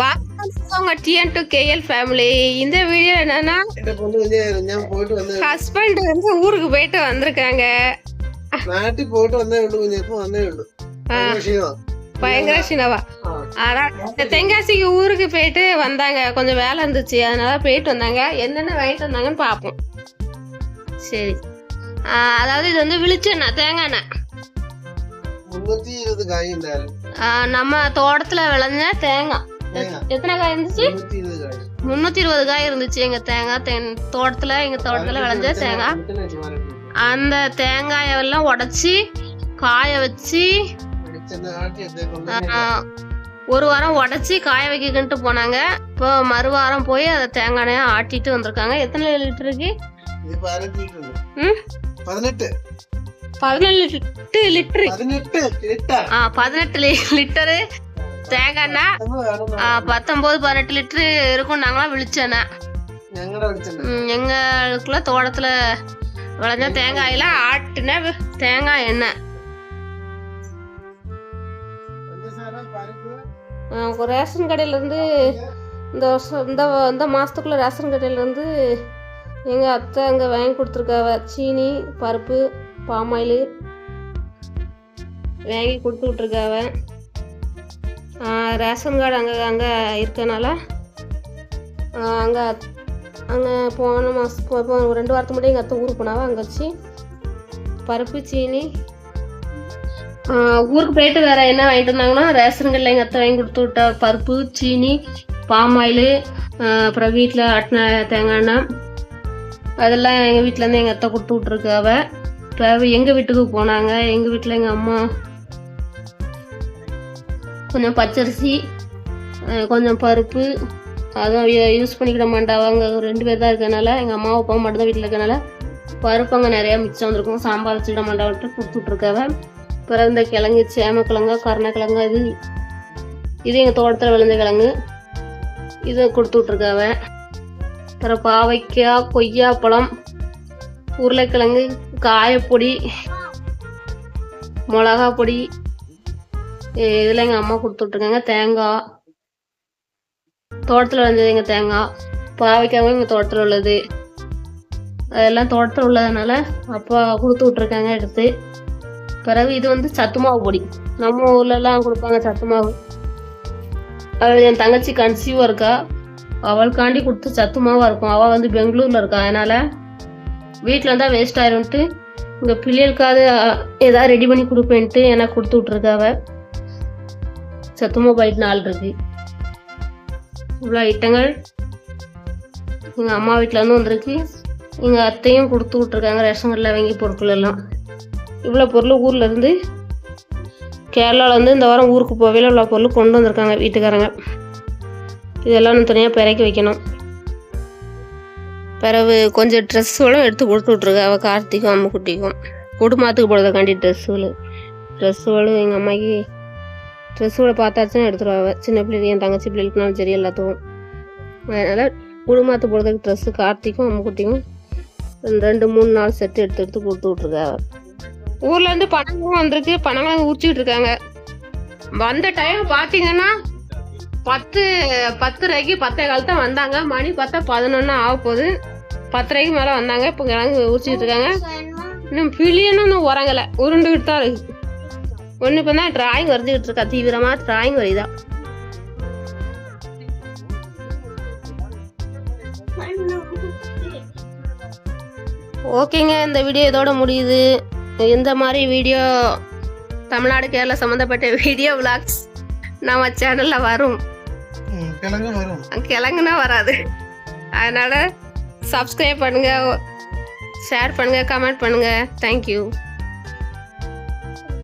வாங்க TN to KL family. இந்த video என்னன்னா ஹஸ்பண்ட் வந்து ஊருக்கு போயிட்டு வந்திருக்காங்க. பயங்கர சினவா. அதான் தென்காசிக்கு ஊருக்கு போயிட்டு வந்தாங்க. கொஞ்சம் வேலை இருந்துச்சு, அதனால போயிட்டு வந்தாங்க. என்னென்ன வாங்கிட்டு வந்தாங்கன்னு பார்ப்போம். சரி, அதாவது இது வந்து விழிச்செண்ணெய், தேங்காய் எண்ணெய். நம்ம தோட்டத்துல விளைஞ்ச தேங்காய். எத்தனை காய் இருந்துச்சு? 320 காய் இருந்துச்சு எங்க தோட்டத்துல. எங்க தோட்டத்துல விளைஞ்ச தேங்காய். அந்த தேங்காயெல்லாம் உடைச்சி காய வச்சு ஒரு வாரம் உடைச்சி காய வைக்கிட்டு போனாங்க. இப்போ மறுவாரம் போய் அதை தேங்காய் எண்ணெயை ஆட்டிட்டு வந்திருக்காங்க. எத்தனை லிட்டருக்கு? 18 லிட்டரு தேங்காய் எண்ணெய். 19-18 லிட்டரு இருக்கும். நாங்களாம் விழிச்சேண்ணா எங்களுக்குள்ள தோட்டத்துல விளைஞ்ச தேங்காயில ஆட்டின தேங்காய் எண்ணெய். ரேஷன் கடையில இருந்து இந்த வருஷம் இந்த மாசத்துக்குள்ள ரேஷன் கடையில இருந்து எங்க அத்தை அங்க வாங்கி கொடுத்துருக்காவ. சீனி, பருப்பு, பாமாயில் வாங்கி கொடுத்து விட்ருக்காவ. ரேஷன் கார்டு அங்கே இருக்கனால அங்கே போன மாதம் 2 வாரத்துக்கு முன்னாடி எங்கள் அத்தை ஊருக்கு போனாவா. அங்கே வச்சு பருப்பு, சீனி. ஊருக்கு போயிட்டு வேறு என்ன வாங்கிட்டு வந்தாங்கன்னா ரேஷன் கடையில் எங்கள் அத்தை வாங்கி கொடுத்து விட்டா பருப்பு, சீனி, பாமாயில், அப்புறம் வீட்டில் ஆட்டின தேங்காய் எண்ணெய். அதெல்லாம் எங்கள் வீட்டிலேருந்து எங்கள் அத்தை கொடுத்து விட்ருக்காவ. இப்போ எங்கள் வீட்டுக்கு போனாங்க. எங்கள் வீட்டில் எங்கள் அம்மா கொஞ்சம் பச்சரிசி, கொஞ்சம் பருப்பு, அதுவும் யூஸ் பண்ணிக்கிட மாட்டாங்க. அங்கே 2 பேர் தான் இருக்கனால, எங்கள் அம்மா அப்பா மட்டும் தான் வீட்டில் இருக்கனால பருப்பு அங்கே நிறையா மிச்சம் வந்திருக்கும். சாம்பார் வச்சுக்கிட மாட்டாவிட்டு கொடுத்துட்ருக்காவ. பிறகு இந்த கிழங்கு, சேமக்கிழங்கு, கருணக்கிழங்கு, இது எங்கள் தோட்டத்தில் விளைஞ்ச கிழங்கு, இதை கொடுத்து விட்ருக்காவ. அப்புறம் பாவைக்காய், கொய்யாப்பழம், உருளைக்கிழங்கு, காயப்பொடி, மிளகா பொடி, இதெல்லாம் எங்கள் அம்மா கொடுத்துட்ருக்காங்க. தேங்காய் தோட்டத்தில் விளைஞ்சது எங்கள் தேங்காய். பாவைக்காவும் எங்கள் தோட்டத்தில் உள்ளது. அதெல்லாம் தோட்டத்தில் உள்ளதுனால அப்பா கொடுத்து விட்ருக்காங்க எடுத்து. பிறகு இது வந்து சத்து மாவு பொடி. நம்ம ஊர்லலாம் கொடுப்பாங்க சத்து மாவு. அவள் என் தங்கச்சி கன்சீவாக இருக்கா, அவளுக்காண்டி கொடுத்து சத்து மாவாக இருக்கும். அவள் வந்து பெங்களூரில் இருக்கா, அதனால் வீட்டில் இருந்தால் வேஸ்ட் ஆயிரும்ட்டு இங்கே பிள்ளைகளுக்காவது ஏதாவது ரெடி பண்ணி கொடுப்பேன்ட்டு எனக்கு கொடுத்து விட்ருக்காவ. சத்துமா பாக்கெட் 4 இருக்கு. இவ்வளோ ஐட்டங்கள் எங்கள் அம்மா வீட்டிலேருந்து வந்திருக்கு. எங்கள் அத்தையும் கொடுத்து விட்ருக்காங்க ரேஷன் கடையில் வாங்கி பொருட்கள் எல்லாம். இவ்வளோ பொருள் ஊரில் இருந்து கேரளாவில் வந்து இந்த வாரம் ஊருக்கு போகவே இவ்வளோ பொருள் கொண்டு வந்திருக்காங்க வீட்டுக்காரங்க. இதெல்லாம் நான் தனியாக பிறக்கி வைக்கணும். பிறகு கொஞ்சம் ட்ரெஸ்ஸுகளும் எடுத்து கொடுத்து விட்ருக்கா. அவள் கார்த்திக்கும் அம்முக்குட்டிக்கும் குடும்பத்துக்கு போடுறதுக்காண்டி ட்ரெஸ்ஸுகளும் எங்கள் அம்மாக்கு ட்ரெஸ்ஸுகளை பார்த்தாச்சுன்னா எடுத்துருவாங்க. சின்ன பிள்ளைங்க, என் தங்கச்சி பிள்ளைகளுக்குனாலும் சரி எல்லாத்துக்கும். அதனால் குடும்பத்துக்கு போடுறதுக்கு ட்ரெஸ்ஸு கார்த்திக்கும் அம்முக்குட்டிக்கும் 2-3-4 செட்டு எடுத்து கொடுத்து விட்ருக்காங்க. ஊர்லேருந்து பணங்களும் வந்திருக்கு. பணங்களும் உரிச்சிக்கிட்டு இருக்காங்க. வந்த டைம் பார்த்தீங்கன்னா 10:30க்கு 10:15 தான் வந்தாங்க. மணி பார்த்தா 11 ஆக போகுது. 10:30க்கு மேலே வந்தாங்க. இப்போ கிழங்கு உரிச்சிக்கிட்டு இருக்காங்க. இன்னும் பிள்ளைன்னு இன்னும் உரங்கலை, உருண்டுக்கிட்டு தான் இருக்கு. ஒன்று இப்போ தான் ட்ராயிங் வரைஞ்சிக்கிட்டு இருக்கா. தீவிரமாக ட்ராயிங் வரைதான். ஓகேங்க, இந்த வீடியோ இதோட முடியுது. இந்த மாதிரி வீடியோ தமிழ்நாடு கேரளா சம்மந்தப்பட்ட வீடியோ விளாக்ஸ் நம்ம சேனலில் வரும். கிழங்குனா வராது. அதனால் சப்ஸ்கிரைப் பண்ணுங்கள், ஷேர் பண்ணுங்கள், கமெண்ட் பண்ணுங்கள். தேங்க்யூ.